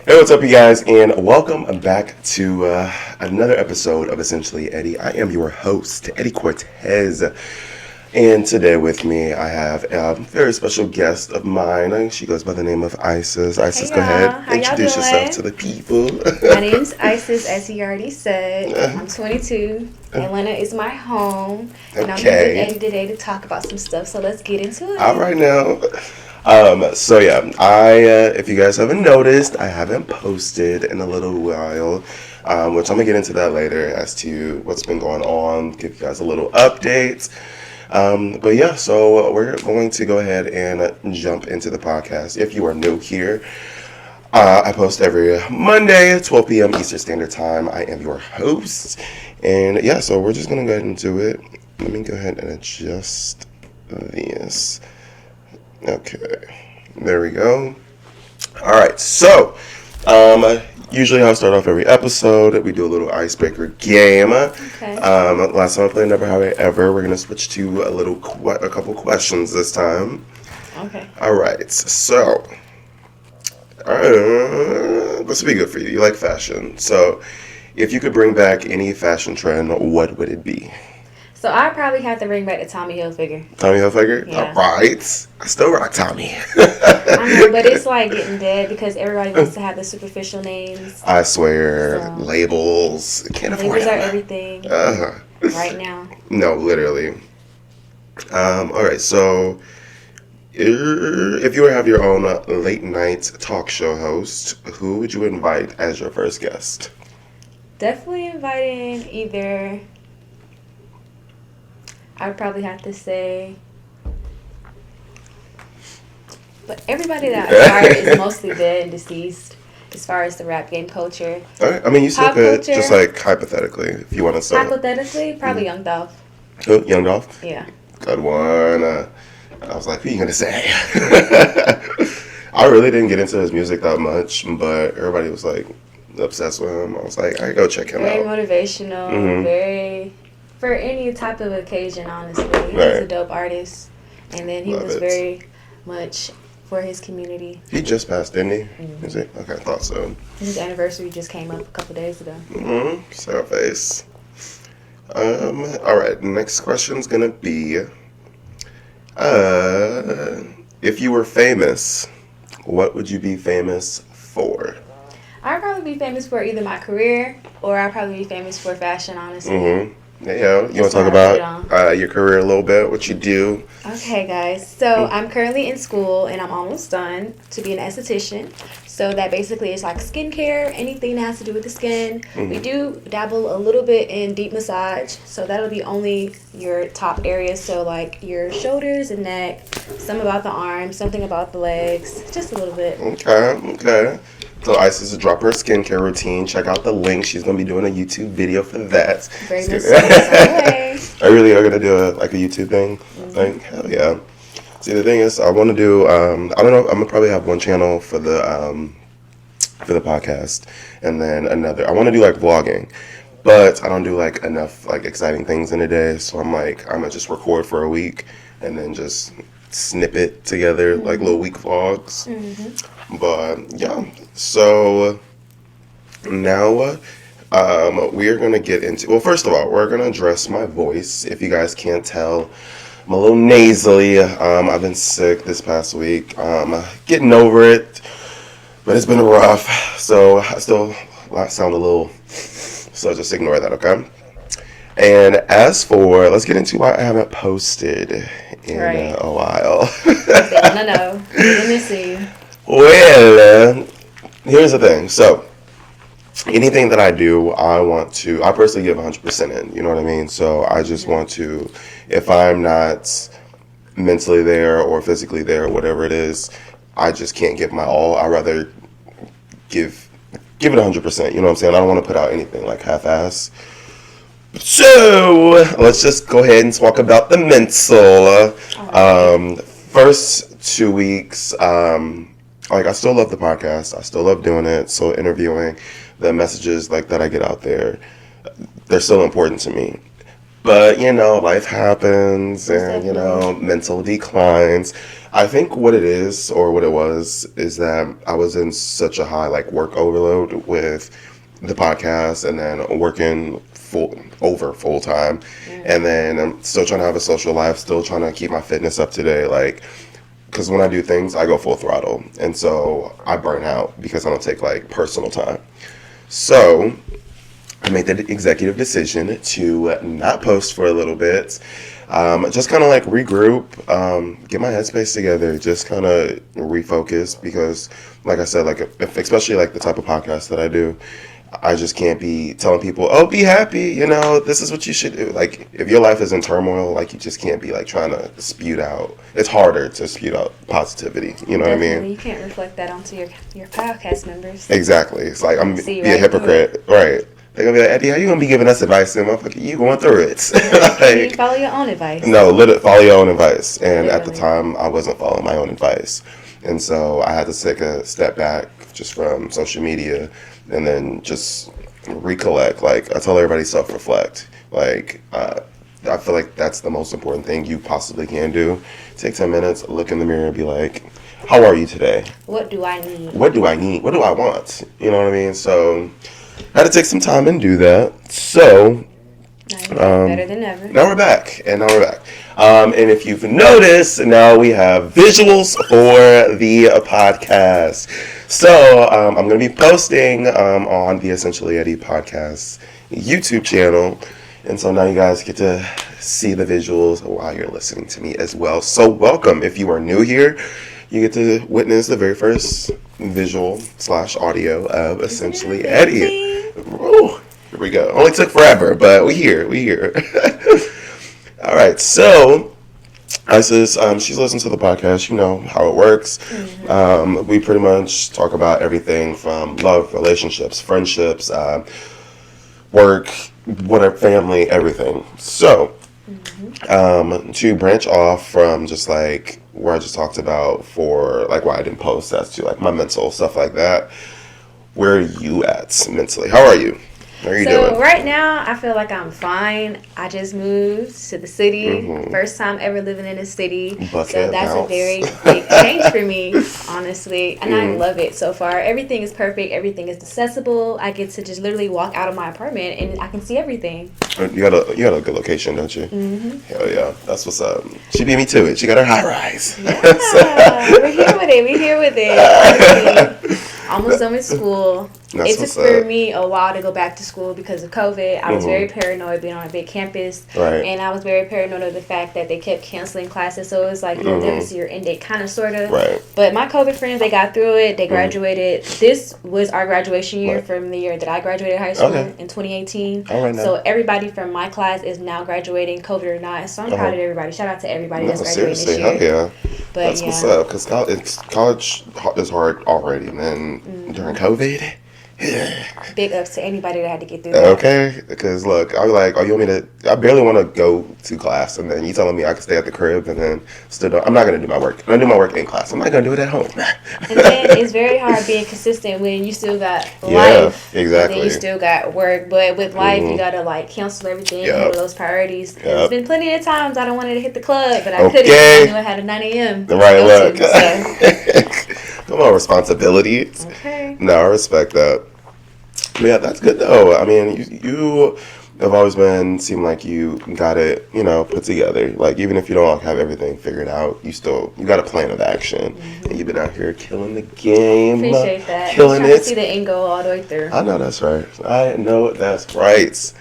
Hey, what's up, you guys, and welcome back to another episode of Essentially Eddie. I am your host, Eddie Cortez, and today with me I have a very special guest of mine. She goes by the name of Icis. Icis, Hey go y'all, ahead, how y'all introduce yourself to doing? the people. My name's Icis, as he already said. I'm 22. Atlanta is my home, and I'm here with Okay, Eddie today to talk about some stuff. So let's get into all it. right now. So yeah, if you guys haven't noticed, I haven't posted in a little while, which I'm gonna get into that later as to what's been going on, give you guys a little update. But yeah, so we're going to go ahead and jump into the podcast. If you are new here, I post every Monday, 12 p.m. Eastern Standard Time. I am your host, and yeah, so we're just gonna go ahead and do it. Let me go ahead and adjust this. Okay, there we go. All right, so usually I'll start off every episode. We do a little icebreaker game. Okay. Last time I played Never Have I Ever. We're gonna switch to a couple questions this time. Okay. All right, so this will be good for you. You like fashion, so if you could bring back any fashion trend, what would it be? So I probably have to bring back the Tommy Hilfiger. Tommy Hilfiger. All Yeah. right, I still rock Tommy. I know, but it's like getting dead because everybody wants to have the superficial names. I swear, So labels can't afford labels are them. everything Uh, right now. no, literally. All right, so if you were to have your own late night talk show host, who would you invite as your first guest? Definitely inviting either. I would probably have to say. But everybody that I admire is mostly dead and deceased as far as the rap game culture. All right, I mean, you still Pop could, just culture, like hypothetically, if you want to say. hypothetically, probably Young Dolph. Oh, Young Dolph? Yeah. Good one. I was like, who are you going to say? I really didn't get into his music that much, but everybody was like obsessed with him. I was like, I go check him Very out. motivational, Hmm. very, for any type of occasion, honestly. He was a Right. dope artist. And then he Love was it. very much for his community. He just passed, didn't he? Mhm. Is he? Okay, I thought so. His anniversary just came up a couple days ago. Sour face. All right, next question's gonna be, if you were famous, what would you be famous for? I'd probably be famous for either my career or I'd probably be famous for fashion, honestly. Mm-hmm. Yeah, you want to That's talk what I put about your career a little bit, what you do? Okay, guys. So I'm currently in school and I'm almost done to be an esthetician. So that basically is like skincare, anything that has to do with the skin. We do dabble a little bit in deep massage. So that'll be only your top areas. So like your shoulders and neck, some about the arms, something about the legs, just a little bit. Okay. So Isis will drop her skincare routine. Check out the link. She's gonna be doing a YouTube video for that. Very much so. Anyway. I really are gonna do a YouTube thing. Like hell yeah. See, the thing is, I want to do. I don't know. I'm gonna probably have one channel for the podcast, and then another. I want to do like vlogging, but I don't do like enough like exciting things in a day. So I'm gonna just record for a week, and then just snip it together like little week vlogs. But yeah, so now we're gonna get into. Well, first of all, we're gonna address my voice. If you guys can't tell, I'm a little nasally. I've been sick this past week. Getting over it, but it's been rough. So I still sound a little. So just ignore that, okay? And as for, let's get into why I haven't posted in Right. a while. They want to know. Let me see. Well, here's the thing. So, anything that I do, I personally give 100% in. You know what I mean? So, I just want to, if I'm not mentally there or physically there, whatever it is, I just can't give my all. I rather give it 100%. You know what I'm saying? I don't want to put out anything like half-ass. So, let's just go ahead and talk about the mental. First 2 weeks, like I still love the podcast. I still love doing it. So interviewing, the messages like that I get out there, they're still important to me. But life happens, and mental declines. I think what it is, or what it was, is that I was in such a high like work overload with the podcast, and then working full time, and then I'm still trying to have a social life, still trying to keep my fitness up to date, like. Because when I do things, I go full throttle, and so I burn out because I don't take like personal time. So I made the executive decision to not post for a little bit, just kind of like regroup, get my headspace together, just kind of refocus. Because, like I said, like especially like the type of podcast that I do, I just can't be telling people, "Oh, be happy," this is what you should do. Like, if your life is in turmoil, like, you just can't be like trying to spew out. It's harder to spew out positivity. You know what I mean? You can't reflect that onto your podcast members. Exactly. It's like I'm be right a hypocrite, right? They're gonna be like, "Eddie, how you gonna be giving us advice?" And motherfucker, you going through it. Like, you follow your own advice. No, literally follow your own advice. And at the Literally. time, I wasn't following my own advice, and so I had to take a step back just from social media, and then just recollect. Like, I tell everybody, self-reflect. Like, I feel like that's the most important thing you possibly can do. Take 10 minutes, look in the mirror, and be like, "How are you today? What do I need? What do I need? What do I want?" You know what I mean? So I had to take some time and do that. So Better than ever. now we're back. And if you've noticed, now we have visuals for the podcast. So I'm going to be posting on the Essentially Eddie podcast YouTube channel. And so now you guys get to see the visuals while you're listening to me as well. So welcome. If you are new here, you get to witness the very first visual / audio of Essentially Eddie. Ooh, here we go. Only took forever, but we here. All right, so Icis, she's listened to the podcast. You know how it works. Mm-hmm. We pretty much talk about everything from love, relationships, friendships, work, whatever, family, everything. So, to branch off from just like where I just talked about for like why I didn't post, as to like my mental stuff like that. Where are you at mentally? How are you? How are you doing? Right now, I feel like I'm fine. I just moved to the city. First time ever living in a city. Bucket so that's bounce. a very big change for me, honestly. And I love it so far. Everything is perfect. Everything is accessible. I get to just literally walk out of my apartment and I can see everything. You got a good location, don't you? Mm-hmm. Hell yeah. That's what's up. She beat me to it. She got her high rise. Yeah. We're here with it. Honestly. Almost done with school. It took for me a while to go back to school because of COVID. I was very paranoid being on a big campus. Right. And I was very paranoid of the fact that they kept canceling classes. So it was like, you'll never see your end date, kind of, sort of. Right. But my COVID friends, they got through it. They graduated. This was our graduation year from the year that I graduated high school in 2018. All right, now. So everybody from my class is now graduating, COVID or not. So I'm proud of everybody. Shout out to everybody that's graduating this year. Hell yeah. But that's what's up, because college is hard already, and then during COVID, big ups to anybody that had to get through that. Okay, because look, I was like, oh, you want me to? I barely want to go to class, and then you telling me I can stay at the crib, and then still don't. I'm not gonna do my work. I'm gonna do my work in class. I'm not gonna do it at home. And then it's very hard being consistent when you still got life. Exactly. And then you still got work, but with life, you gotta like cancel everything, handle those priorities. Yep. There's been plenty of times I don't wanted to hit the club, but I couldn't. I knew I had a 9 a.m. The right look. So. Come on, responsibilities. Okay. No, I respect that. But yeah, that's good though. I mean, you have always seem like you got it, put together. Like, even if you don't have everything figured out, you got a plan of action, and you've been out here killing the game. Appreciate that. Killing it. To see the end goal all the way through. I know that's right.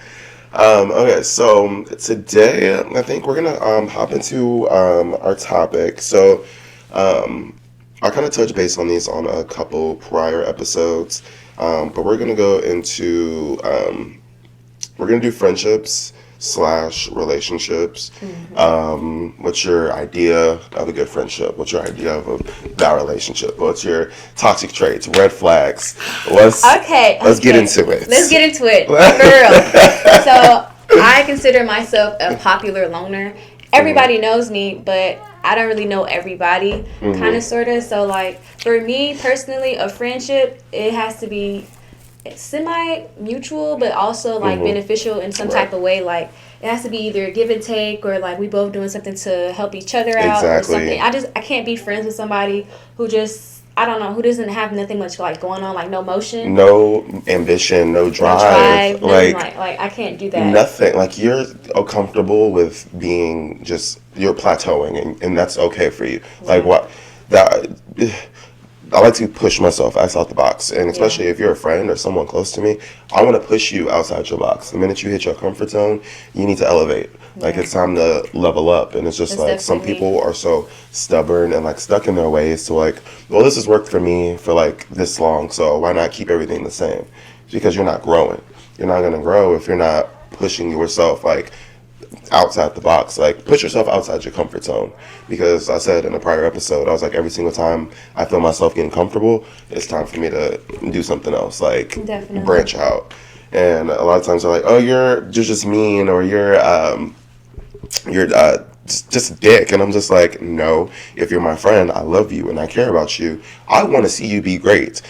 Okay, so today I think we're gonna hop into our topic. So I kind of touched base on these on a couple prior episodes. But we're gonna go into we're gonna do friendships / relationships. What's your idea of a good friendship? What's your idea of a bad relationship? What's your toxic traits, red flags? Let's get into it. Let's get into it, girl. So I consider myself a popular loner. Everybody knows me, but I don't really know everybody, kind of, sort of. So, like, for me personally, a friendship, it has to be semi-mutual, but also, like, beneficial in some type of way. Like, it has to be either give and take, or like we both doing something to help each other out or Exactly. something. I can't be friends with somebody who just, I don't know, who doesn't have nothing much like going on, like no motion, No ambition, no no drive. drive, nothing like I can't do that. Nothing. Like, you're comfortable with being just, you're plateauing, and that's okay for you. Like, what that. I like to push myself outside the box, and especially if you're a friend or someone close to me, I want to push you outside your box. The minute you hit your comfort zone, you need to elevate. Like, it's time to level up, and it's just like some people are so stubborn and like stuck in their ways to like, well, this has worked for me for like this long, so why not keep everything the same? It's because you're not growing. You're not gonna grow if you're not pushing yourself like outside the box. Like, put yourself outside your comfort zone, because I said in a prior episode, I was like, every single time I feel myself getting comfortable, it's time for me to do something else, like branch out. And a lot of times they're like, oh, you're just mean, or you're just a dick. And I'm just like, no, if you're my friend, I love you and I care about you, I want to see you be great.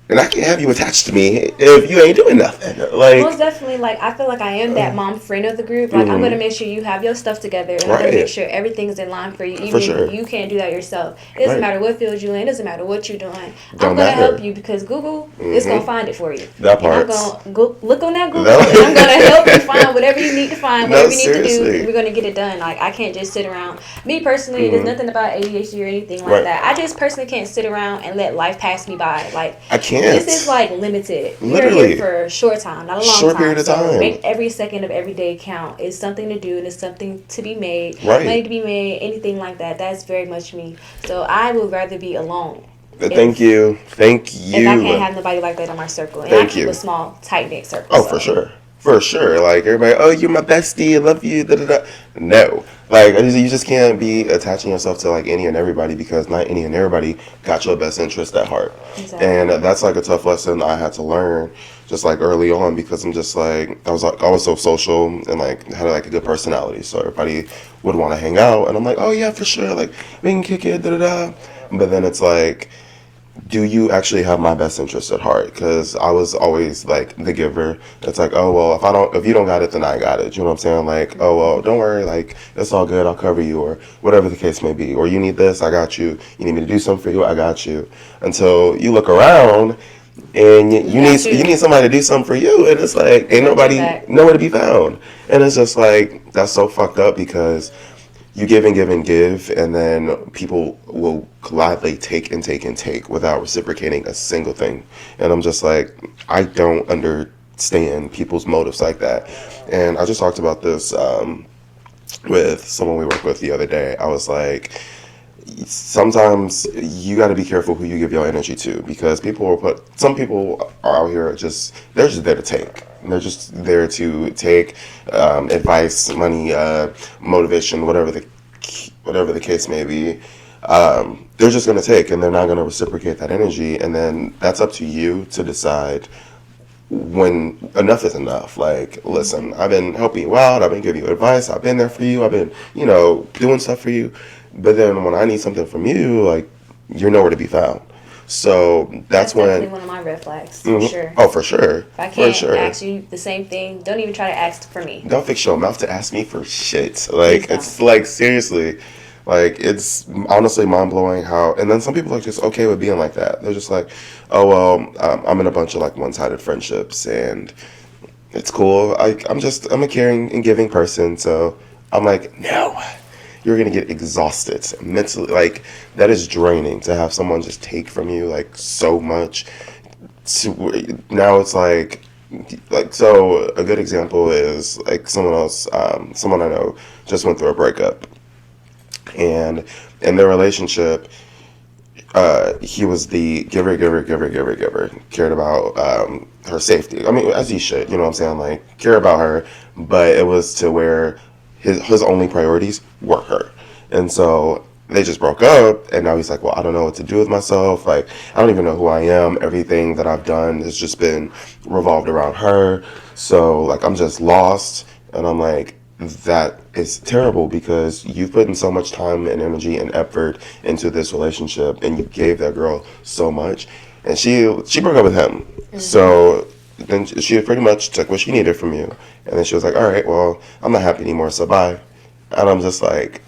And I can't have you attached to me if you ain't doing nothing. Like, most definitely, like, I feel like I am that mom friend of the group. Like, I'm gonna make sure you have your stuff together, and I'm gonna make sure everything's in line for you, even if you can't do that yourself. It doesn't matter what field you're in. It doesn't matter what you're doing. I'm gonna help you, because Google is gonna find it for you. That part. I'm gonna look on that Google, and I'm gonna help you find whatever you need to find, whatever you need to do. We're gonna get it done. Like, I can't just sit around. Me personally, there's nothing about ADHD or anything like that. I just personally can't sit around and let life pass me by. Like, I can't. This is like limited. Literally. You're here for a short time, not a long short time. period of time. Make every second of every day count. It's something to do, and it's something to be made. Right. Money to be made, anything like that. That's very much me. So I would rather be alone. Thank you. If I can't have nobody like that in my circle. And I keep a small, tight-knit circle. Oh, for sure. For sure. Like, everybody, oh, you're my bestie, I love you, da-da-da. No. Like, you just can't be attaching yourself to, like, any and everybody, because not any and everybody got your best interest at heart. Exactly. And that's, like, a tough lesson I had to learn just, like, early on, because I'm just, like, I was so social and, like, had, like, a good personality. So everybody would want to hang out. And I'm like, oh, yeah, for sure. Like, we can kick it, da-da-da. But then it's like, do you actually have my best interest at heart? Because I was always like the giver. It's like, oh, well, if you don't got it, then I got it. You know what I'm saying? Like, oh, well, don't worry, like, it's all good, I'll cover you, or whatever the case may be. Or you need this, I got you. You need me to do something for you, I got you. Until you look around and you need somebody to do something for you, and it's like, ain't nobody nowhere to be found. And it's just like, that's so fucked up, because you give and give and give, and then people will gladly take and take and take without reciprocating a single thing. And I'm just like, I don't understand people's motives like that. And I just talked about this with someone we worked with the other day. I was like, sometimes you got to be careful who you give your energy to, because some people are out here they're just there to take. They're just there to take advice, money, motivation, whatever the case may be. They're just going to take, and they're not going to reciprocate that energy. And then that's up to you to decide when enough is enough. Like, listen, I've been helping you out. I've been giving you advice. I've been there for you. I've been, doing stuff for you. But then when I need something from you, like, you're nowhere to be found. So that's when definitely one of my red flags, for sure. Oh, for sure. If I can't ask you the same thing, don't even try to ask for me. Don't fix your mouth to ask me for shit. Like, it's like, seriously, like, it's honestly mind-blowing how, and then some people are just okay with being like that. They're just like, oh, well, I'm in a bunch of like one-sided friendships, and it's cool. I'm a caring and giving person, so I'm like, no. You're going to get exhausted mentally. Like, that is draining to have someone just take from you, like, so much. Now it's like, so a good example is, like, someone I know just went through a breakup. And in their relationship, he was the giver, cared about her safety. I mean, as he should, you know what I'm saying? Like, care about her, but it was to where his only priorities were her. And so they just broke up, and now he's like, well, I don't know what to do with myself. Like, I don't even know who I am. Everything that I've done has just been revolved around her. So, like, I'm just lost. And I'm like, that is terrible, because you've put in so much time and energy and effort into this relationship, and you gave that girl so much. And she broke up with him. Mm-hmm. So then she pretty much took what she needed from you, and then she was like, all right, well, I'm not happy anymore, so bye. And I'm just like,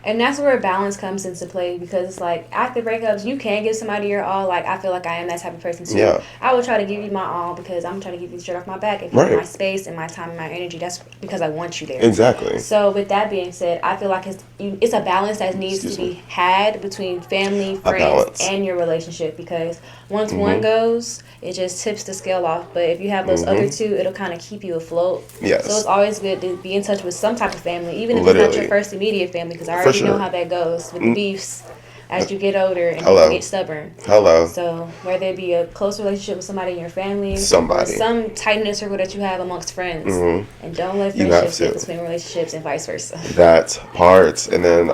and that's where balance comes into play, because it's like after breakups, you can give somebody your all. Like, I feel like I am that type of person too. Yeah. I will try to give you my all because I'm trying to give you straight off my back. If you Right. want my space and my time and my energy, that's because I want you there. exactly. So with that being said, I feel like it's a balance that needs to be had between family, friends, balance. and your relationship, because once one goes, it just tips the scale off. But if you have those other two, it'll kind of keep you afloat. Yes. So it's always good to be in touch with some type of family, even if it's Literally. not your first immediate family, because I already know how that goes with the beefs as you get older and people get stubborn. Hello. So whether it be a close relationship with somebody in your family, Somebody. or some tight-knit circle that you have amongst friends, and don't let You have friendships to. get between relationships and vice versa. That part. And then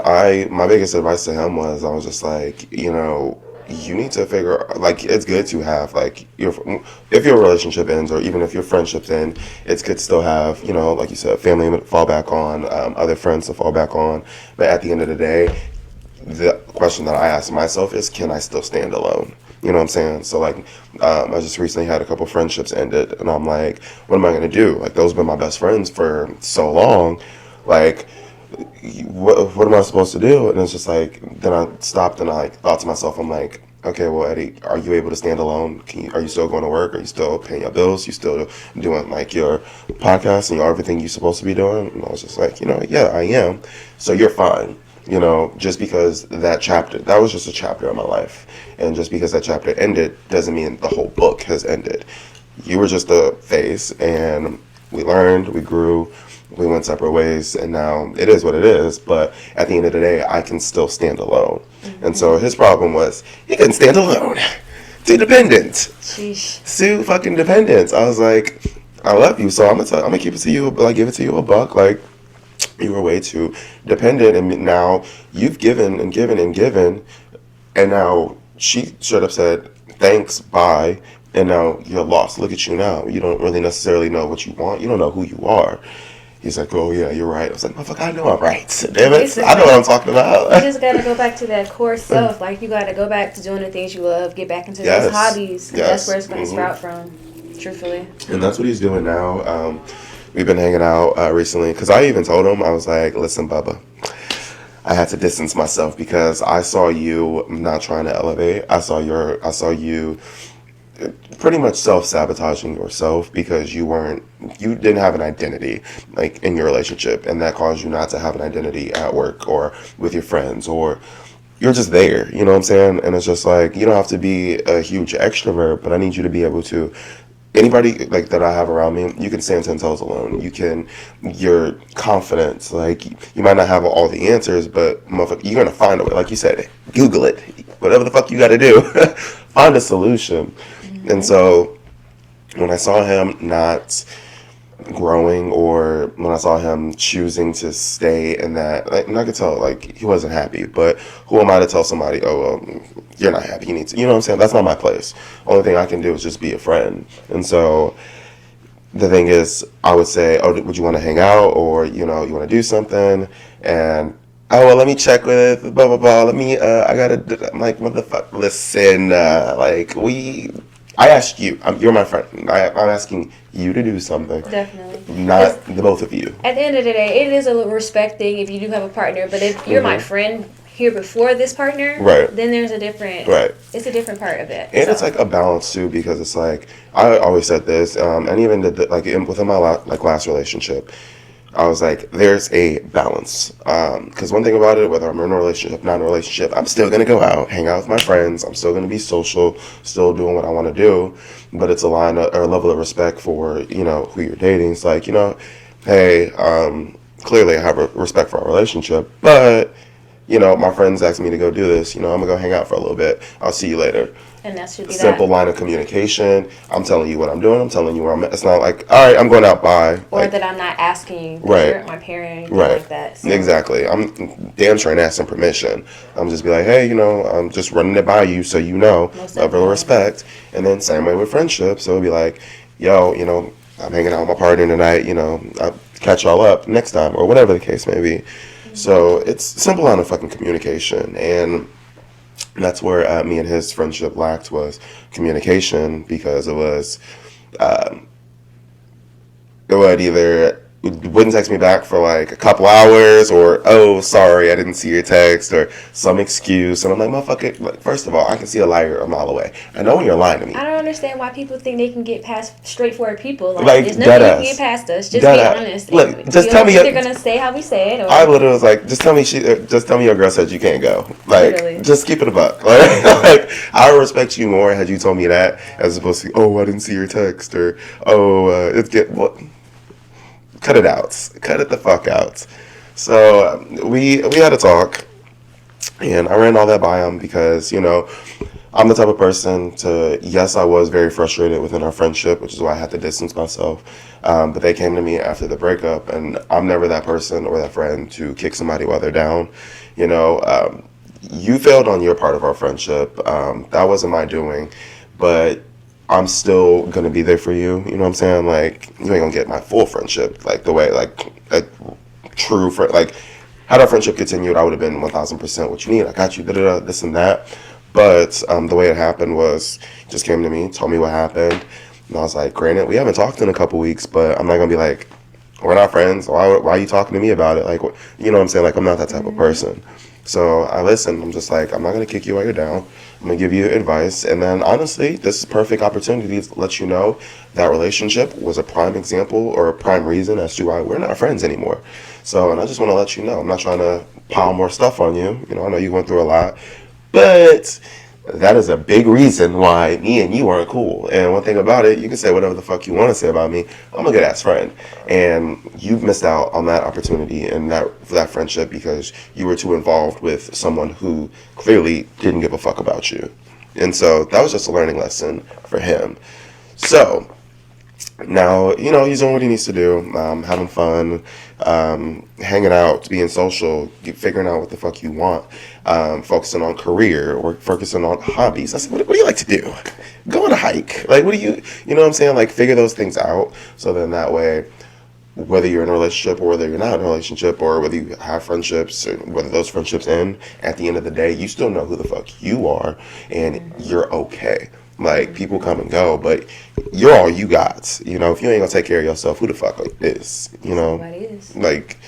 my biggest advice to him was, I was just like, you know, you need to figure, like, it's good to have, like, if your relationship ends, or even if your friendships end, it's good to still have, you know, like you said, family to fall back on, other friends to fall back on. But at the end of the day, the question that I ask myself is, can I still stand alone? You know what I'm saying? So, like, I just recently had a couple friendships ended, and I'm like, what am I going to do? Like, those have been my best friends for so long. Like, what am I supposed to do? And it's just like, then I stopped and I like thought to myself, I'm like, okay, well, Eddie, are you able to stand alone? Are you still going to work? Are you still paying your bills? You still doing like your podcast and everything you're supposed to be doing? And I was just like, you know, yeah, I am. So you're fine. You know, just because that was just a chapter of my life. And just because that chapter ended doesn't mean the whole book has ended. You were just a phase, and we learned, we grew, we went separate ways, and now it is what it is. But at the end of the day, I can still stand alone. And so his problem was, he couldn't stand alone. Too dependent. Sheesh. Too fucking dependent. I was like, I love you, so I'm gonna keep it to you, like, give it to you a buck, like, you were way too dependent, and now you've given and given and given, and now she should have said thanks, bye, and now you're lost. Look at you now. You don't really necessarily know what you want. You don't know who you are. He's like, oh yeah, you're right. I was like, motherfucker, I know I'm right. Damn it, I know what I'm talking about. You just gotta go back to that core self. Like, you gotta go back to doing the things you love. Get back into those hobbies. That's where it's gonna sprout from. Truthfully. And that's what he's doing now. We've been hanging out recently, because I even told him, I was like, listen, Bubba, I had to distance myself because I saw you not trying to elevate. I saw you pretty much self-sabotaging yourself because you didn't have an identity, like, in your relationship, and that caused you not to have an identity at work or with your friends, or you're just there, you know what I'm saying? And it's just like, you don't have to be a huge extrovert, but I need you to be able to, anybody like that I have around me, you can stand 10 toes alone. You're confident. Like, you might not have all the answers, but motherfucker, you're gonna find a way. Like you said, Google it. Whatever the fuck you gotta do, find a solution. And so, when I saw him not growing, or when I saw him choosing to stay in that, like, and I could tell, like, he wasn't happy, but who am I to tell somebody, oh, well, you're not happy, you need to, you know what I'm saying? That's not my place. Only thing I can do is just be a friend. And so the thing is, I would say, oh, would you want to hang out, or, you know, you want to do something? And, oh, well, let me check with blah, blah, blah, I'm like, what the fuck, listen, I asked you. You're my friend. I'm asking you to do something. Definitely. Not the both of you. At the end of the day, it is a little respect thing if you do have a partner. But if you're my friend here before this partner, right, then there's a different, it's a different part of it. And it's like a balance too, because it's like, I always said this, and even within my last relationship, I was like, there's a balance. Because one thing about it, whether I'm in a relationship, not in a relationship, I'm still going to go out, hang out with my friends. I'm still going to be social, still doing what I want to do. But it's a level of respect for, you know, who you're dating. It's like, you know, hey, clearly I have a respect for our relationship. But, you know, my friends asked me to go do this. You know, I'm going to go hang out for a little bit. I'll see you later. And that should be simple line of communication. I'm telling you what I'm doing. I'm telling you where I'm at. It's not like, all right, I'm going out, bye. Or like, that I'm not asking you. Right. You're my parent. Right. Like that. So. Exactly. I'm damn sure asking permission. I'm just be like, hey, you know, I'm just running it by you so you know. Level of respect. And then same way with friendships. So it'll be like, yo, you know, I'm hanging out with my partner tonight. You know, I'll catch y'all up next time, or whatever the case may be. So it's simple line of fucking communication. And And that's where me and his friendship lacked was communication, because it would either wouldn't text me back for like a couple hours, or oh sorry I didn't see your text, or some excuse, and I'm like, motherfucker, like, first of all, I can see a liar a mile away. I know when you're lying to me. I don't understand why people think they can get past straightforward people. Like there's nothing you can deadass. get past us. Just Deadass. be honest. Look, just tell me They're gonna say how we say it. Or I literally was like, just tell me your girl said you can't go. Like, Literally. just keep it a buck. Like, I would respect you more had you told me that, as opposed to, oh, I didn't see your text, or oh, cut it out. Cut it the fuck out. So we had a talk, and I ran all that by him because, I'm the type of person to, yes, I was very frustrated within our friendship, which is why I had to distance myself. But they came to me after the breakup, and I'm never that person or that friend to kick somebody while they're down. You failed on your part of our friendship. That wasn't my doing, but I'm still gonna be there for you. You know what I'm saying? Like, you ain't gonna get my full friendship, like the way, like a true friend. Like, had our friendship continued, I would have been 1,000% what you need. I got you, this and that. But the way it happened was, he just came to me, told me what happened, and I was like, granted, we haven't talked in a couple weeks, but I'm not gonna be like, we're not friends. Why are you talking to me about it? Like, you know what I'm saying? Like, I'm not that type of person. So I listened. I'm just like, I'm not gonna kick you while you're down. I'm gonna give you advice, and then honestly, this is a perfect opportunity to let you know that relationship was a prime example or a prime reason as to why we're not friends anymore. So, and I just want to let you know, I'm not trying to pile more stuff on you. I know you went through a lot, but that is a big reason why me and you aren't cool. And one thing about it, you can say whatever the fuck you want to say about me. I'm a good ass friend, and you've missed out on that opportunity and that friendship because you were too involved with someone who clearly didn't give a fuck about you. And so that was just a learning lesson for him. So now, he's doing what he needs to do, having fun, hanging out, being social, figuring out what the fuck you want, focusing on career, or focusing on hobbies. I said, what do you like to do? Go on a hike. Like, what do you know what I'm saying? Like, figure those things out, so then that way, whether you're in a relationship or whether you're not in a relationship, or whether you have friendships or whether those friendships end, at the end of the day, you still know who the fuck you are, and you're okay. Like, people come and go, but you're all you got. If you ain't gonna take care of yourself, who the fuck is? Somebody is. Like,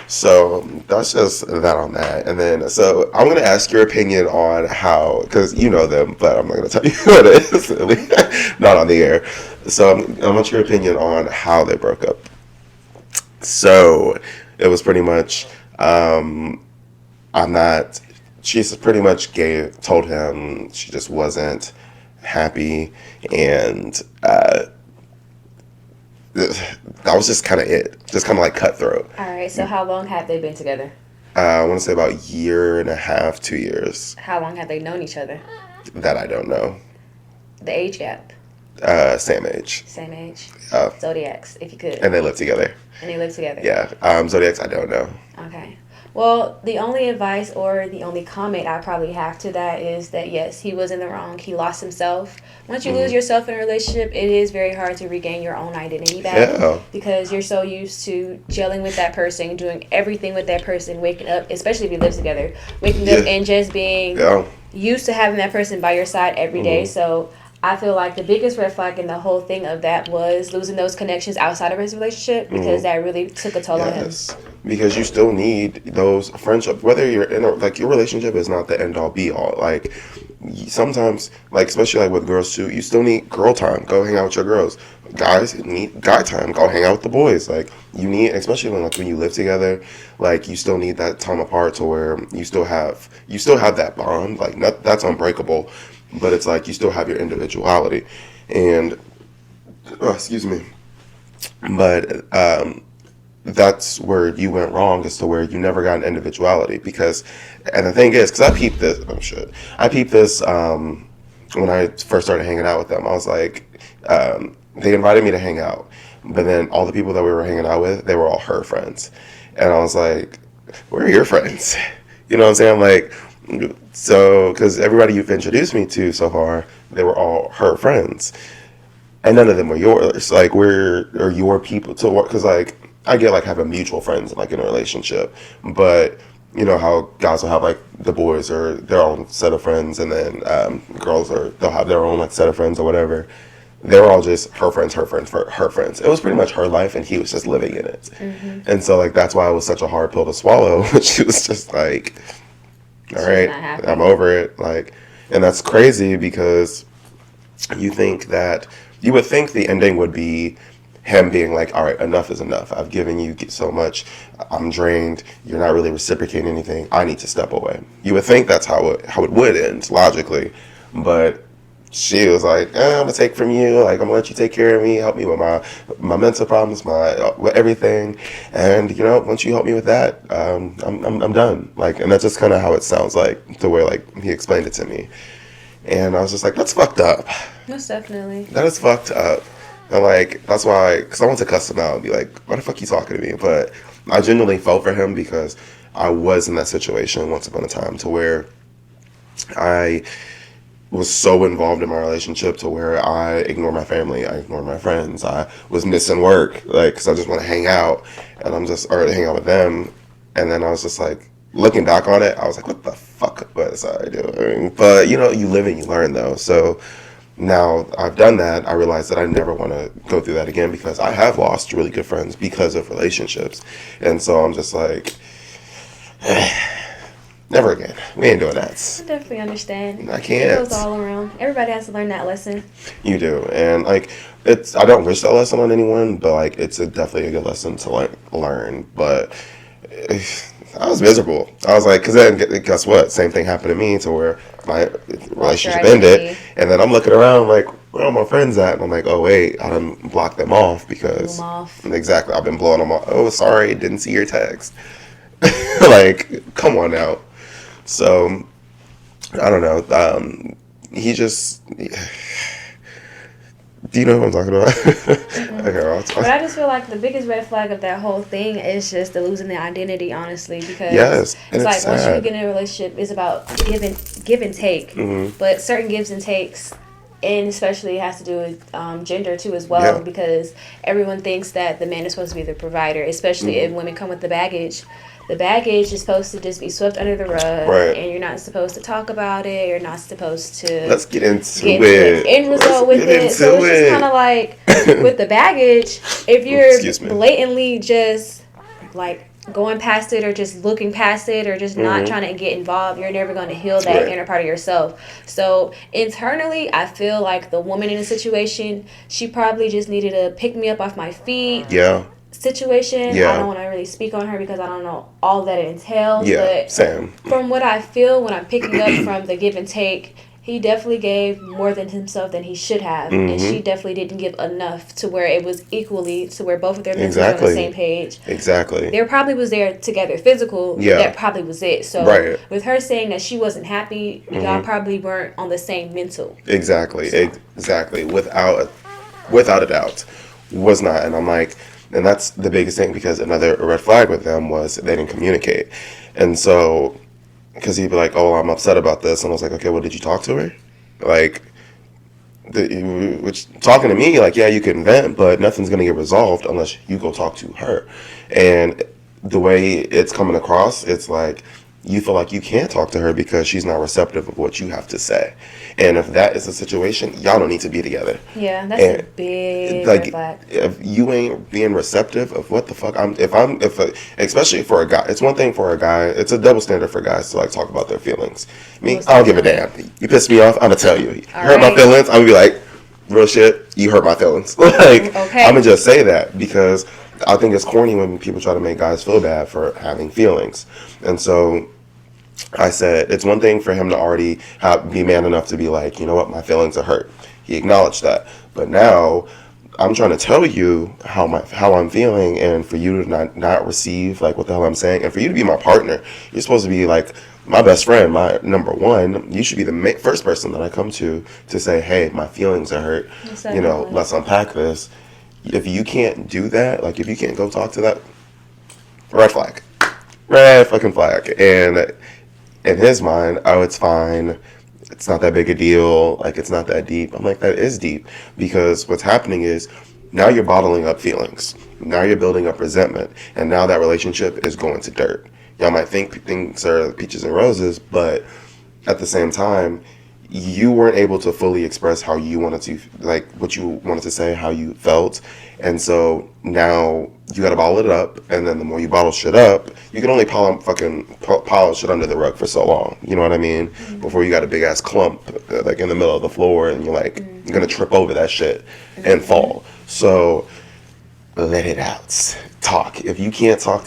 so that's just that on that. And then, so I'm gonna ask your opinion on how, because you know them, but I'm not gonna tell you what it is, not on the air. So I want your opinion on how they broke up. So it was pretty much, she pretty much told him she just wasn't happy, and that was just kind of it. Just kind of like cutthroat. All right, so how long have they been together? I want to say about a year and a half, 2 years. How long have they known each other? That I don't know. The age gap? Same age. Same age? Uh, Zodiacs, if you could. And they live together. And they live together? Yeah. Zodiacs, I don't know. Okay. Well, the only advice or the only comment I probably have to that is that, yes, he was in the wrong. He lost himself. Once you lose yourself in a relationship, it is very hard to regain your own identity back, because you're so used to gelling with that person, doing everything with that person, waking up, especially if you live together, waking up and just being used to having that person by your side every day. So I feel like the biggest red flag in the whole thing of that was losing those connections outside of his relationship, because that really took a toll on him. Because you still need those friendships. Whether you're in your relationship is not the end all be all. Like, sometimes, like, especially like with girls too, you still need girl time. Go hang out with your girls. Guys need guy time. Go hang out with the boys. Like, you need, especially when you live together, like, you still need that time apart to where you still have that bond. Like, that's unbreakable. But it's like you still have your individuality, and excuse me. But that's where you went wrong, as to where you never got an individuality. Because, and the thing is, because I peeped this when I first started hanging out with them. I was like, they invited me to hang out, but then all the people that we were hanging out with, they were all her friends, and I was like, where are your friends? You know what I'm saying? Like, so, because everybody you've introduced me to so far, they were all her friends, and none of them were yours. Like, where are your people to work? Because, like, I get, like, having mutual friends, like, in a relationship, but you know how guys will have like the boys or their own set of friends, and then girls or they'll have their own like set of friends or whatever. They were all just her friends, her friends. It was pretty much her life, and he was just living in it. And so like that's why it was such a hard pill to swallow. She was just like, all right, I'm over it. Like, and that's crazy because you would think the ending would be him being like, all right, enough is enough. I've given you so much. I'm drained. You're not really reciprocating anything. I need to step away. You would think that's how it would end logically, but she was like, I'm gonna take from you. Like, I'm gonna let you take care of me, help me with my mental problems, with everything. And you know, once you help me with that, I'm done. Like, and that's just kind of how it sounds like, the way like he explained it to me. And I was just like, that's fucked up. Most definitely. That is fucked up. And like, that's why, because I want to cuss him out and be like, why the fuck you talking to me? But I genuinely felt for him because I was in that situation once upon a time to where I was so involved in my relationship to where I ignored my family, I ignored my friends, I was missing work, like, because I just want to hang out, and or hang out with them, and then I was just like, looking back on it, I was like, what the fuck was I doing? But, you know, you live and you learn, though, so now I've done that, I realized that I never want to go through that again because I have lost really good friends because of relationships, and so I'm just like, never again. We ain't doing that. I definitely understand. I can't. It goes all around. Everybody has to learn that lesson. You do. And, like, I don't wish that lesson on anyone, but, like, it's definitely a good lesson to, like, learn. But I was miserable. I was like, because then, guess what? Same thing happened to me to where my relationship ended. And then I'm looking around, like, where are my friends at? And I'm like, oh, wait, I done blocked them off because. Exactly. I've been blowing them off. Oh, sorry. Didn't see your text. Like, come on now. So, I don't know. He just. Do you know what I'm talking about? Okay, I'll talk. But I just feel like the biggest red flag of that whole thing is just the losing the identity, honestly, because it's like once you get in a relationship, it's about give and take. But certain gives and takes, and especially it has to do with gender too as well, because everyone thinks that the man is supposed to be the provider, especially if women come with the baggage. The baggage is supposed to just be swept under the rug, and you're not supposed to talk about it. You're not supposed to. Let's get into it. End result with it. So it's just kind of like with the baggage. If you're blatantly just like going past it, or just looking past it, or just not trying to get involved, you're never going to heal that inner part of yourself. So internally, I feel like the woman in the situation, she probably just needed to pick me up off my feet. Situation. I don't want to really speak on her because I don't know all that it entails. But from what I feel when I'm picking up from the give and take, he definitely gave more than himself than he should have, and she definitely didn't give enough to where it was equally to where both of them were on the same page. There probably was there together physical. That probably was it. So with her saying that she wasn't happy, y'all probably weren't on the same mental. Exactly. Without a doubt, was not. And I'm like. And that's the biggest thing, because another red flag with them was they didn't communicate. And so, because he'd be like, oh, I'm upset about this. And I was like, okay, well, did you talk to her? Like, which talking to me, like, yeah, you can vent, but nothing's going to get resolved unless you go talk to her. And the way it's coming across, it's like, you feel like you can't talk to her because she's not receptive of what you have to say. And if that is the situation, y'all don't need to be together. Yeah, that's a big red flag. If you ain't being receptive of what the fuck especially for a guy, it's one thing for a guy, it's a double standard for guys to like talk about their feelings. Me, I don't give a damn. You piss me off, I'm gonna tell you. You hurt my feelings, I'm gonna be like, real shit, you hurt my feelings. Like, I'm gonna just say that, because I think it's corny when people try to make guys feel bad for having feelings. And so I said, it's one thing for him to already be man enough to be like, you know what, my feelings are hurt. He acknowledged that. But now I'm trying to tell you how I'm feeling, and for you to not receive like what the hell I'm saying, and for you to be my partner. You're supposed to be like my best friend, my number one. You should be the first person that I come to say, hey, my feelings are hurt. Exactly. You know, let's unpack this. If you can't do that, like if you can't go talk to that, red fucking flag. And in his mind, oh, it's fine. It's not that big a deal. Like, it's not that deep. I'm like, that is deep, because what's happening is now you're bottling up feelings. Now you're building up resentment, and now that relationship is going to dirt. Y'all might think things are peaches and roses, but at the same time, you weren't able to fully express how you wanted to, like what you wanted to say, how you felt. And so now you gotta bottle it up, and then the more you bottle shit up, you can only pile shit under the rug for so long. You know what I mean? Before you got a big ass clump like in the middle of the floor, and you're like you're gonna trip over that shit and fall. So let it out. Talk. If you can't talk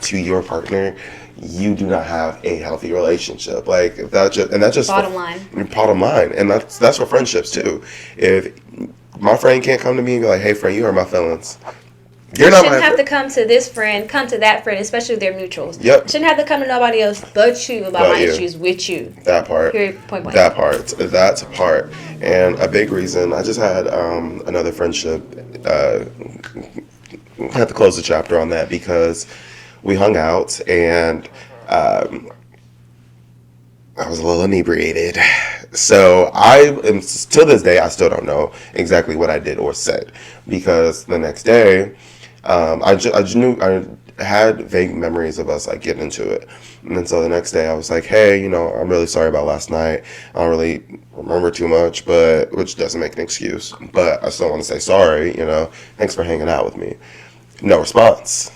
to your partner, you do not have a healthy relationship. Like that's just Bottom line. Bottom line, and that's for friendships too. If my friend can't come to me and be like, "Hey, friend, you hurt my feelings," you're not my shouldn't have friend. to come to this friend, come to that friend, especially if they're mutuals. Yep. Shouldn't have to come to nobody else but you about But my you. issues with you. That part. Period. Point blank. That part. And a big reason, I just had another friendship. Had to close the chapter on that because we hung out and I was a little inebriated. So till this day, I still don't know exactly what I did or said, because the next day, I had vague memories of us like getting into it. And then so the next day I was like, hey, I'm really sorry about last night. I don't really remember too much, which doesn't make an excuse, but I still want to say sorry, thanks for hanging out with me. No response.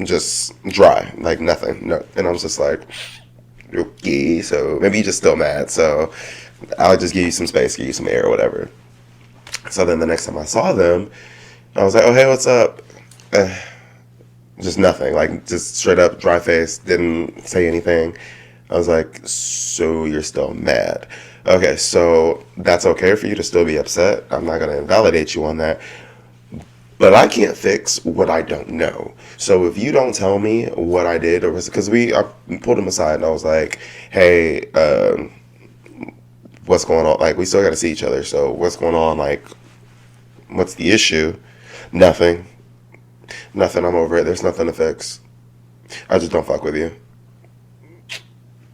Just dry, like nothing. No. And I was just like, okay, so maybe you're just still mad, so I'll just give you some space, give you some air or whatever. So then the next time I saw them, I was like, oh, hey, what's up? Just nothing, like just straight up dry face, didn't say anything. I was like, so you're still mad? Okay, so that's okay for you to still be upset. I'm not going to invalidate you on that. But I can't fix what I don't know. So if you don't tell me what I did, or because I pulled him aside and I was like, hey, what's going on? Like, we still got to see each other. So what's going on? Like, what's the issue? Nothing. I'm over it. There's nothing to fix. I just don't fuck with you.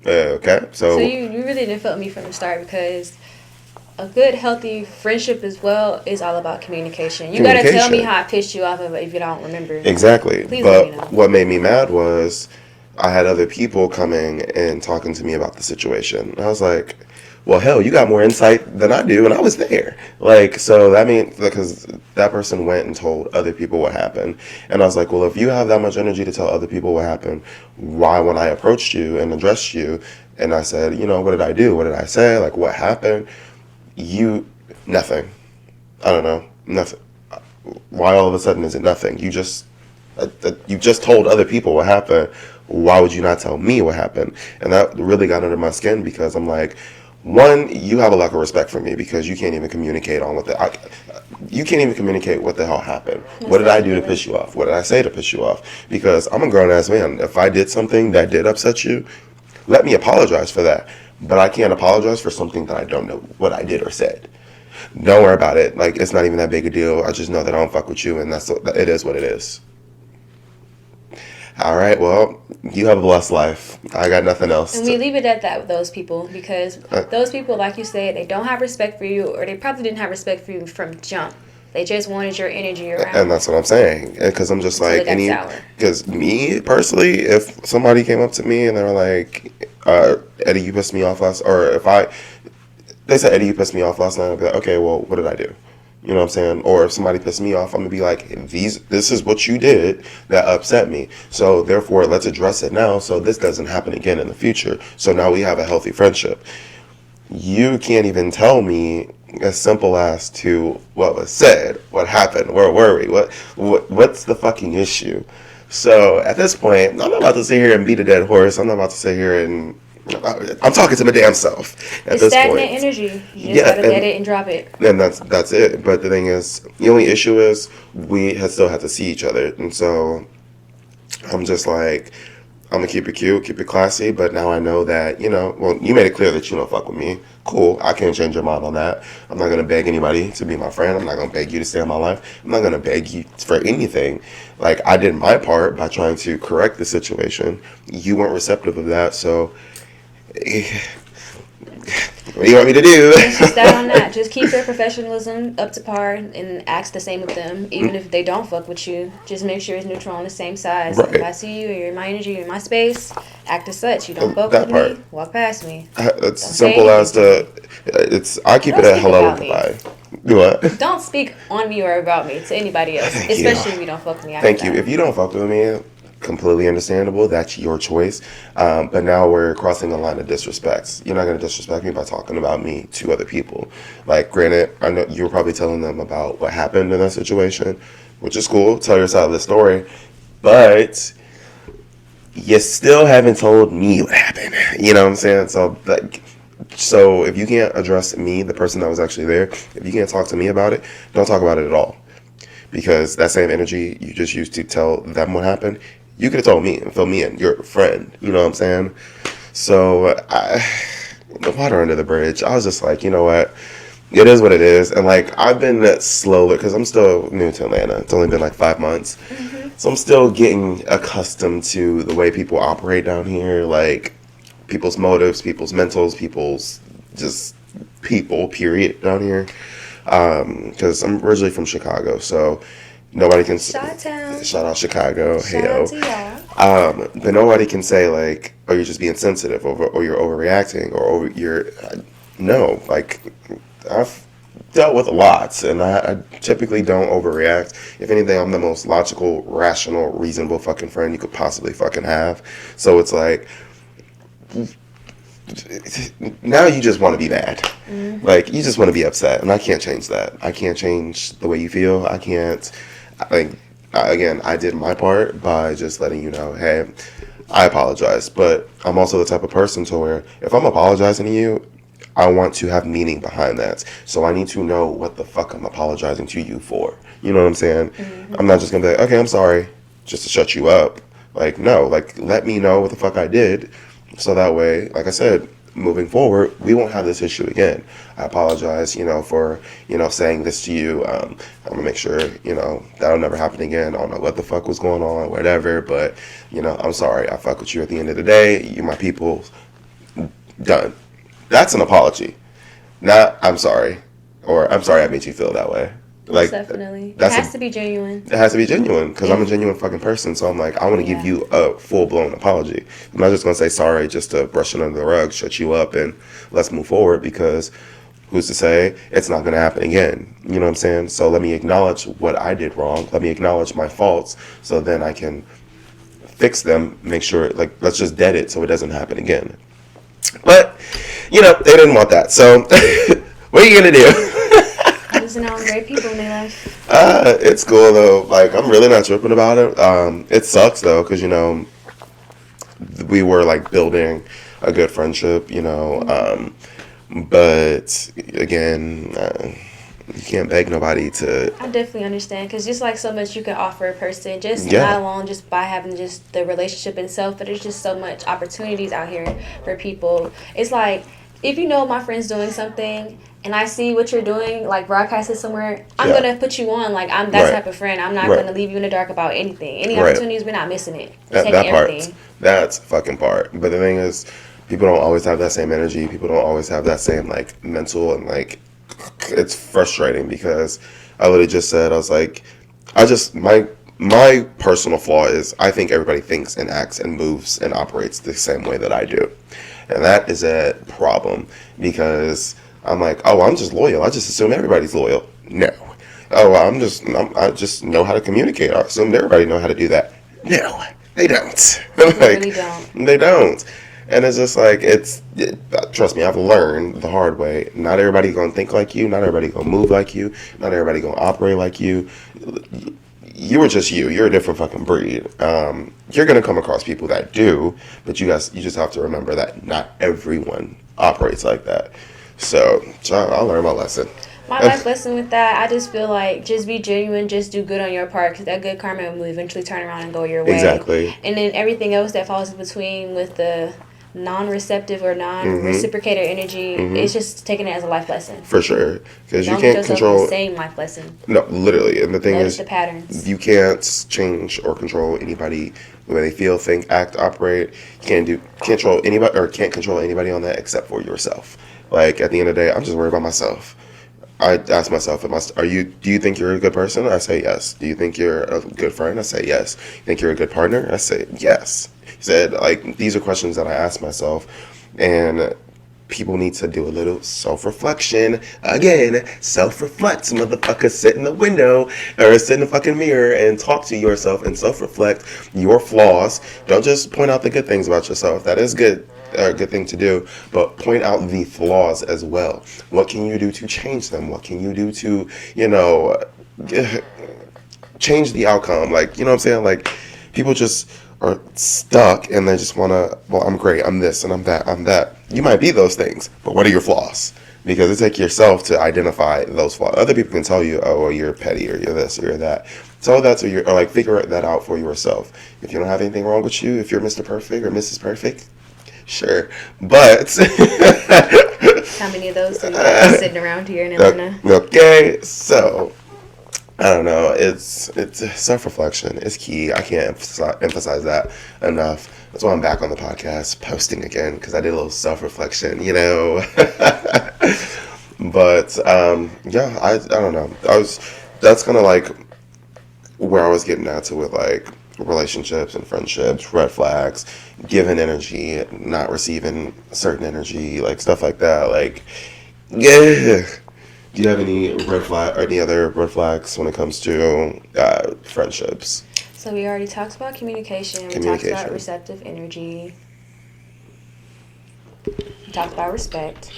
Okay. So you really didn't feel me from the start, because a good, healthy friendship as well is all about communication. You gotta tell me how I pissed you off if you don't remember. Exactly. Please but let me know. What made me mad was I had other people coming and talking to me about the situation. And I was like, well, hell, you got more insight than I do, and I was there. Like, so that means, because that person went and told other people what happened. And I was like, well, if you have that much energy to tell other people what happened, why, when I approached you and addressed you, and I said, what did I do? What did I say? Like, what happened? Nothing. I don't know. Nothing. Why all of a sudden is it nothing? You just told other people what happened. Why would you not tell me what happened? And that really got under my skin, because I'm like, one, you have a lack of respect for me because you can't even communicate on you can't even communicate what the hell happened. What did I do to piss you off? What did I say to piss you off? Because I'm a grown ass man. If I did something that did upset you, let me apologize for that. But I can't apologize for something that I don't know what I did or said. Don't worry about it. Like, it's not even that big a deal. I just know that I don't fuck with you, and it is what it is. All right, well, you have a blessed life. I got nothing else. And we leave it at that with those people, because those people, like you said, they don't have respect for you, or they probably didn't have respect for you from jump. They just wanted your energy around. And that's what I'm saying. Because I'm just like, because me personally, if somebody came up to me and they were like, Eddie, you pissed me off they said, Eddie, you pissed me off last night, I'd be like, okay, well, what did I do? You know what I'm saying? Or if somebody pissed me off, I'm going to be like, this is what you did that upset me. So therefore, let's address it now so this doesn't happen again in the future. So now we have a healthy friendship. You can't even tell me as simple as to what was said, what happened, where were we, what's the fucking issue? So at this point, I'm not about to sit here and beat a dead horse. I'm not about to sit here and I'm talking to my damn self at this point. It's stagnant energy. You just gotta let it and drop it. And that's it. But the thing is, the only issue is we still have to see each other. And so I'm just like, I'm gonna keep it cute, keep it classy. But now I know that, well, you made it clear that you don't fuck with me. Cool. I can't change your mind on that. I'm not gonna beg anybody to be my friend. I'm not gonna beg you to stay in my life. I'm not gonna beg you for anything. Like, I did my part by trying to correct the situation. You weren't receptive of that, so What do you want me to do? It's just that on that. Just keep your professionalism up to par and act the same with them, even if they don't fuck with you. Just make sure it's neutral on the same size. Right. If I see you, you're in my energy, you're in my space, act as such. You don't fuck That with part. me, walk past me. It's Don't simple say as to. I keep Don't it at speak hello about and me. goodbye. What? Don't speak on me or about me to anybody else, Thank especially you. if you don't fuck with me. After Thank you. that. If you don't fuck with me, completely understandable. That's your choice. But now we're crossing a line of disrespect. You're not going to disrespect me by talking about me to other people. Like, granted, I know you were probably telling them about what happened in that situation, which is cool. Tell your side of the story. But you still haven't told me what happened. You know what I'm saying? So if you can't address me, the person that was actually there, if you can't talk to me about it, don't talk about it at all. Because that same energy you just used to tell them what happened, you could have told me and fill me in. You're a friend. You know what I'm saying? So, the water under the bridge, I was just like, you know what? It is what it is. And like, I've been slower because I'm still new to Atlanta. It's only been like 5 months. So I'm still getting accustomed to the way people operate down here. Like, people's motives, people's mentals, people's just people, period, down here. Because I'm originally from Chicago, so nobody can Chi-town. shout out Chicago, Shout out to y'all. but nobody can say like, oh, you're just being sensitive, or you're overreacting, or you're no. Like, I've dealt with a lot, and I typically don't overreact. If anything, I'm the most logical, rational, reasonable fucking friend you could possibly fucking have. So it's like, now you just want to be mad. Like, you just want to be upset, and I can't change that. I can't change the way you feel. I can't. Again, I did my part by just letting you know, hey, I apologize. But I'm also the type of person to where if I'm apologizing to you, I want to have meaning behind that. So I need to know what the fuck I'm apologizing to you for. You know what I'm saying? I'm not just gonna be like, okay, I'm sorry, just to shut you up. Like, no, like, let me know what the fuck I did. So that way, like I said, moving forward, we won't have this issue again. I apologize, for, saying this to you. I'm going to make sure, that'll never happen again. I don't know what the fuck was going on, whatever, but, I'm sorry. I fuck with you at the end of the day. You're my people. Done. That's an apology. Not, I'm sorry. Or, I'm sorry I made you feel that way. Like, definitely. It has to be genuine. It has to be genuine because I'm a genuine fucking person. So I'm like, I want to give you a full blown apology. I'm not just gonna say sorry just to brush it under the rug, shut you up, and let's move forward. Because who's to say it's not gonna happen again? You know what I'm saying? So let me acknowledge what I did wrong. Let me acknowledge my faults, so then I can fix them. Make sure, like, let's just dead it so it doesn't happen again. But they didn't want that. So what are you gonna do? Losing out on great people in their life. It's cool though. Like, I'm really not tripping about it. It sucks though, because we were like building a good friendship. But again, you can't beg nobody to. I definitely understand, because just like so much you can offer a person, just Yeah. not alone just by having just the relationship itself, but there's just so much opportunities out here for people. It's like, if my friend's doing something and I see what you're doing, like broadcasted somewhere, I'm Yeah. gonna put you on. Like, I'm that Right. type of friend. I'm not Right. gonna leave you in the dark about anything. Any Right. opportunities, we're not missing it. We're That taking part. everything. That's fucking part. But the thing is, people don't always have that same energy. People don't always have that same like mental, and like, it's frustrating because I literally just said, I was like, my personal flaw is I think everybody thinks and acts and moves and operates the same way that I do. And that is a problem because I'm like, oh, I'm just loyal. I just assume everybody's loyal. No. Oh, I just know how to communicate. I assume everybody know how to do that. No, they don't. They Like, really don't. they don't. And it's just like, trust me, I've learned the hard way. Not everybody gonna think like you. Not everybody gonna move like you. Not everybody gonna operate like you. You are just you. You're a different fucking breed. You're gonna come across people that do, but you just have to remember that not everyone operates like that. So I'll learn my lesson. My life lesson with that, I just feel like, just be genuine, just do good on your part, because that good karma will eventually turn around and go your way. Exactly. And then everything else that falls in between with the non-receptive or non-reciprocator energy, it's just taking it as a life lesson. For sure, because you Don't can't put yourself control. in the same life lesson. No, literally, and the thing Notice is, the patterns. you can't change or control anybody the way they feel, think, act, operate. You can't control anybody on that except for yourself. Like, at the end of the day, I'm just worried about myself. I ask myself, do you think you're a good person? I say yes. Do you think you're a good friend? I say yes. You think you're a good partner? I say yes. He said, like, these are questions that I ask myself, and people need to do a little self-reflection. Again, self-reflect, motherfucker. Sit in the window or sit in the fucking mirror and talk to yourself and self-reflect your flaws. Don't just point out the good things about yourself. That is good. A good thing to do, but point out the flaws as well. What can you do to change them? What can you do to, change the outcome? Like, you know what I'm saying? Like, people just are stuck and they just want to, well, I'm great, I'm this and I'm that. You might be those things, but what are your flaws? Because it takes yourself to identify those flaws. Other people can tell you, oh, well, you're petty or you're this or you're that. Tell that to or like figure that out for yourself. If you don't have anything wrong with you, if you're Mr. Perfect or Mrs. Perfect, sure, but how many of those are you sitting around here in Atlanta? Okay, so I don't know. It's self-reflection is key. I can't emphasize that enough. That's why I'm back on the podcast posting again, because I did a little self-reflection, But yeah, I don't know. That's kind of like where I was getting at to with like relationships and friendships, red flags, giving energy, not receiving certain energy, like stuff like that. Like, yeah. Do you have any any other red flags when it comes to friendships? So we already talked about communication. We talked about receptive energy. We talked about respect.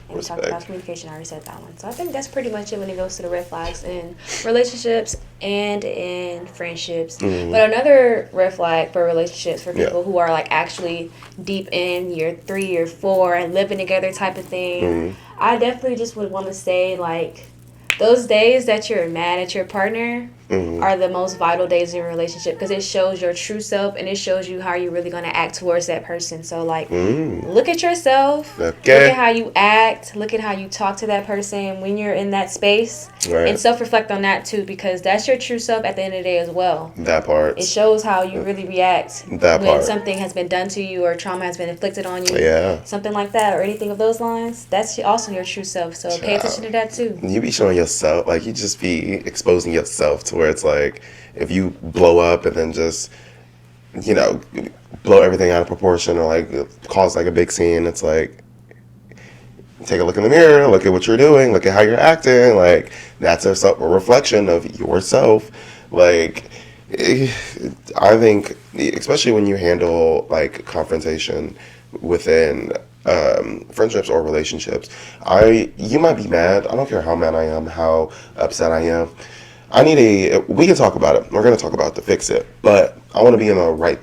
And we talked about communication. I already said that one. So I think that's pretty much it when it goes to the red flags in relationships and in friendships. Mm-hmm. But another red flag for relationships for people who are like actually deep in year 3, year 4, and living together type of thing, I definitely just would want to say, like, those days that you're mad at your partner are the most vital days in your relationship, because it shows your true self and it shows you how you're really going to act towards that person. So, like, look at yourself, look at how you act, look at how you talk to that person when you're in that space, and self-reflect on that too, because that's your true self at the end of the day as well. That part. It shows how you really react when something has been done to you or trauma has been inflicted on you. Yeah. Something like that or anything of those lines. That's also your true self. So pay attention to that too. You be showing yourself, like, you just be exposing yourself to where it's like, if you blow up and then just, blow everything out of proportion or like cause like a big scene, it's like, take a look in the mirror, look at what you're doing, look at how you're acting. Like, that's a reflection of yourself. Like, I think, especially when you handle like confrontation within friendships or relationships, you might be mad. I don't care how mad I am, how upset I am. We can talk about it. We're going to talk about it to fix it. But I want to be in the right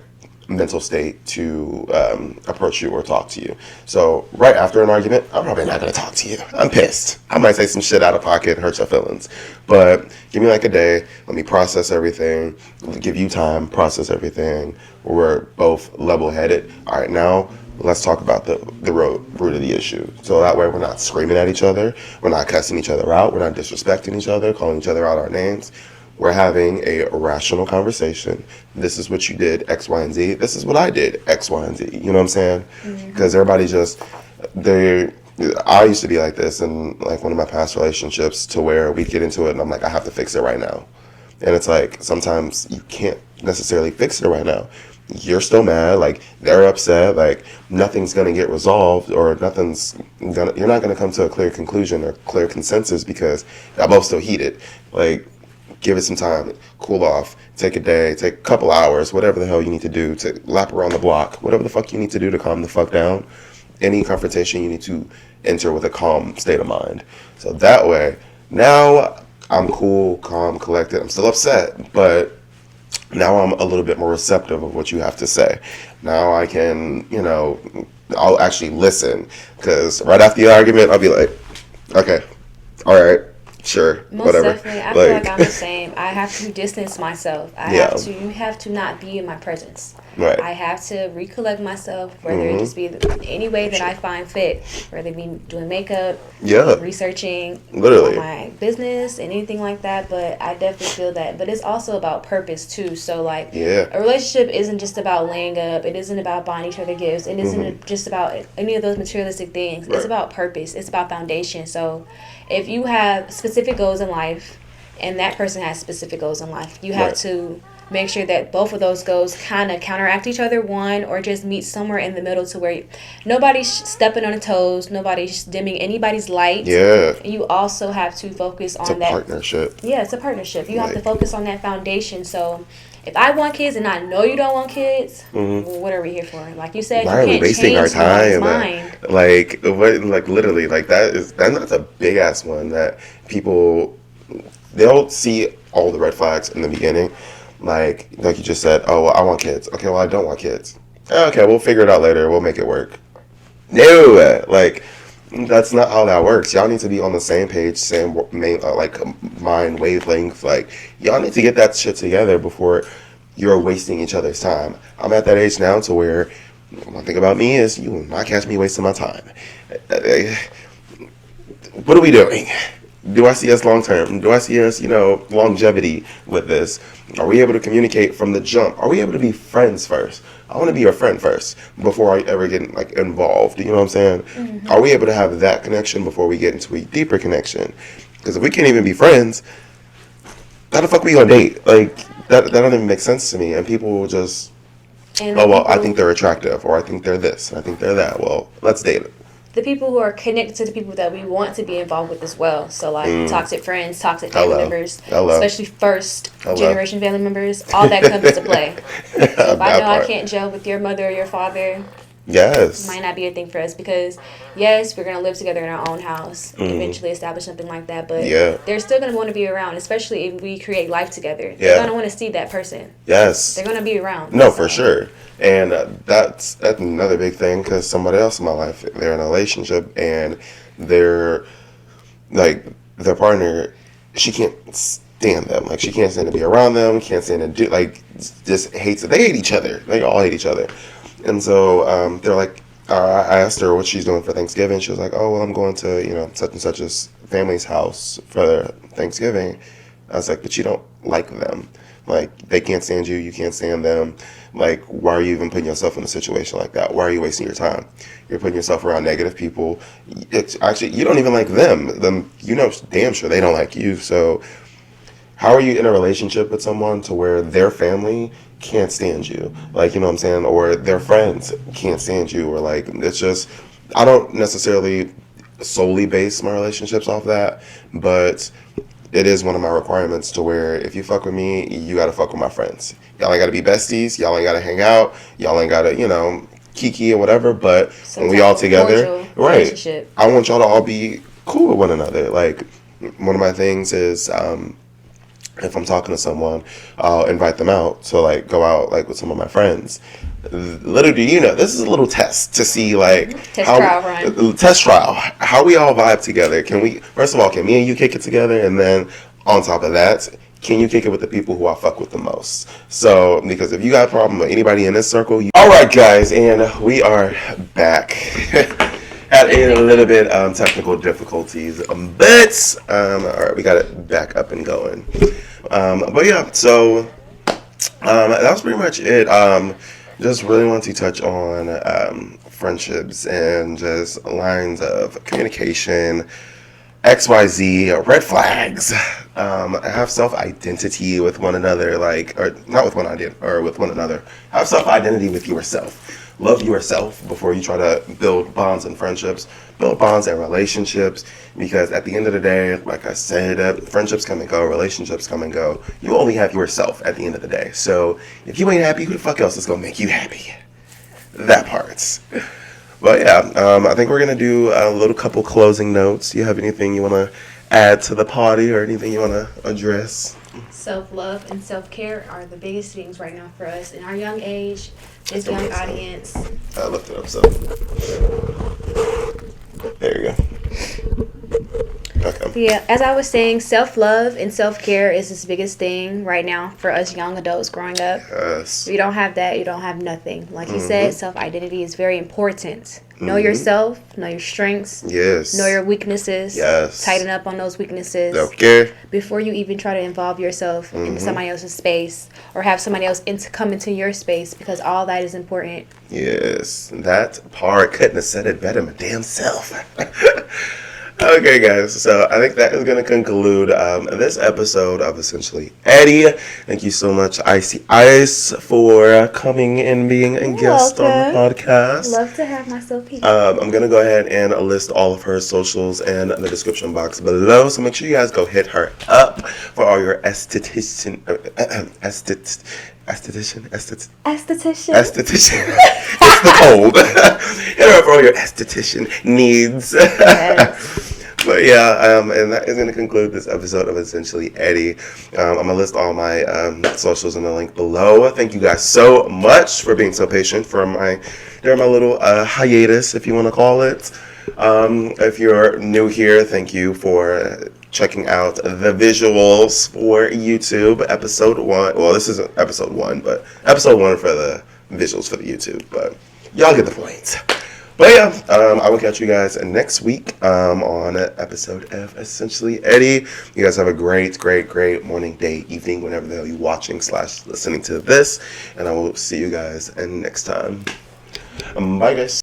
mental state to approach you or talk to you. So right after an argument, I'm probably not going to talk to you. I'm pissed. I might say some shit out of pocket, hurt your feelings. But give me like a day. Let me process everything. Give you time, process everything. We're both level-headed. All right, now let's talk about the root of the issue. So that way we're not screaming at each other. We're not cussing each other out. We're not disrespecting each other, calling each other out our names. We're having a rational conversation. This is what you did, X, Y, and Z. This is what I did, X, Y, and Z. You know what I'm saying? Because everybody I used to be like this in like one of my past relationships, to where we'd get into it and I'm like, I have to fix it right now. And it's like, sometimes you can't necessarily fix it right now. You're still mad, like they're upset, like nothing's gonna get resolved, or you're not gonna come to a clear conclusion or clear consensus because y'all both still heated. Like, give it some time, cool off, take a day, take a couple hours, whatever the hell you need to do to lap around the block, whatever the fuck you need to do to calm the fuck down. Any confrontation you need to enter with a calm state of mind. So that way, now I'm cool, calm, collected. I'm still upset, but now I'm a little bit more receptive of what you have to say. Now I can, I'll actually listen. Because right after the argument, I'll be like, okay, all right, sure, Most whatever. definitely. I feel like I'm the same. I have to distance myself. You have to not be in my presence. Right. I have to recollect myself, whether it just be any way that I find fit, whether it be doing makeup, researching literally on my business and anything like that. But I definitely feel that. But it's also about purpose too. So like a relationship isn't just about laying up. It isn't about buying each other gifts. It isn't just about any of those materialistic things. It's about purpose. It's about foundation. So if you have specific goals in life and that person has specific goals in life, you have to make sure that both of those goals kind of counteract each other, one, or just meet somewhere in the middle to where nobody's stepping on the toes, nobody's dimming anybody's light. You also have to focus on that partnership. Yeah, it's a partnership. You have to focus on that foundation. So if I want kids and I know you don't want kids, what are we here for? Like you said, why are we wasting our time? Like literally, like that's a big ass one that people, they'll see all the red flags in the beginning. Like you just said, oh, well, I want kids. Okay, well, I don't want kids. Okay, we'll figure it out later. We'll make it work. No, like that's not how that works. Y'all need to be on the same page, same mind wavelength. Like y'all need to get that shit together before you're wasting each other's time. I'm at that age now to where one thing about me is you will not catch me wasting my time. What are we doing? Do I see us long term? Do I see us, longevity with this? Are we able to communicate from the jump? Are we able to be friends first? I want to be your friend first before I ever get involved. You know what I'm saying? Mm-hmm. Are we able to have that connection before we get into a deeper connection? Because if we can't even be friends, how the fuck we gonna date? Like that don't even make sense to me. And people will just, I think they're attractive, or I think they're this, and I think they're that. Well, let's date it. The people who are connected to the people that we want to be involved with as well. So, like, toxic friends, toxic family members, especially first generation family members, all that comes into play. So, if I know I can't gel with your mother or your father, it might not be a thing for us because, yes, we're going to live together in our own house, eventually establish something like that, but they're still going to want to be around, especially if we create life together. They're going to want to see that person. Yes. They're going to be around. No, for sure. And that's another big thing because somebody else in my life, they're in a relationship and they're like their partner, she can't stand them. Like she can't stand to be around them, can't stand to do just hates it. They hate each other. They all hate each other. And so they're like, I asked her what she's doing for Thanksgiving. She was like, oh, well, I'm going to such and such's family's house for Thanksgiving. I was like, but you don't like them. Like, they can't stand you, you can't stand them. Like, why are you even putting yourself in a situation like that? Why are you wasting your time? You're putting yourself around negative people. It's actually, you don't even like them. Damn sure they don't like you. So how are you in a relationship with someone to where their family can't stand you? Like, you know what I'm saying? Or their friends can't stand you. Or like, it's just, I don't necessarily solely base my relationships off that, but it is one of my requirements to where if you fuck with me, you gotta fuck with my friends. Y'all ain't gotta be besties. Y'all ain't gotta hang out. Y'all ain't gotta, kiki or whatever. But when we all together, right? I want y'all to all be cool with one another. Like, one of my things is, if I'm talking to someone, I'll invite them out. So like, go out like with some of my friends. Little do you know, this is a little test to see like test trial, how we all vibe together. First of all, can me and you kick it together? And then on top of that, can you kick it with the people who I fuck with the most? So, because if you got a problem with anybody in this circle, alright guys, and we are back. Had a little bit technical difficulties, but alright, we got it back up and going. But yeah, so that was pretty much it. Just really want to touch on friendships and just lines of communication, XYZ, red flags. Have self-identity with one another, with one another. Have self-identity with yourself. Love yourself before you try to build bonds and friendships, build bonds and relationships, because at the end of the day, like I said, friendships come and go, relationships come and go. You only have yourself at the end of the day. So if you ain't happy, who the fuck else is going to make you happy? That part. But yeah, I think we're going to do a little couple closing notes. You have anything you want to add to the party or anything you want to address? Self-love and self-care are the biggest things right now for us in our young age, this young audience. I looked it up, so. There you go. Okay. Yeah, as I was saying, self-love and self-care is his biggest thing right now for us young adults growing up. Yes. If you don't have that, you don't have nothing. Like he said, self-identity is very important. Know Mm-hmm. yourself, know your strengths, Yes. know your weaknesses. Yes. Tighten up on those weaknesses Okay. before you even try to involve yourself into somebody else's space or have somebody else come into your space, because all that is important. Yes. That part couldn't have said it better, my damn self. Okay, guys, so I think that is going to conclude this episode of Essentially Eddie. Thank you so much, Ice, for coming and being a guest on the podcast. Love to have myself here. I'm going to go ahead and list all of her socials in the description box below, so make sure you guys go hit her up for all your esthetician. Esthetician. It's the cold. Hit her up for all your esthetician needs. Yes. But yeah, and that is going to conclude this episode of Essentially Eddie. I'm going to list all my socials in the link below. Thank you guys so much for being so patient during my little hiatus, if you want to call it. If you're new here, thank you for checking out the visuals for YouTube episode 1. Well, this isn't episode 1, but episode 1 for the visuals for the YouTube. But y'all get the point. But yeah, I will catch you guys next week on an episode of Essentially Eddie. You guys have a great morning, day, evening, whenever the hell you're watching / listening to this. And I will see you guys next time. Bye, guys.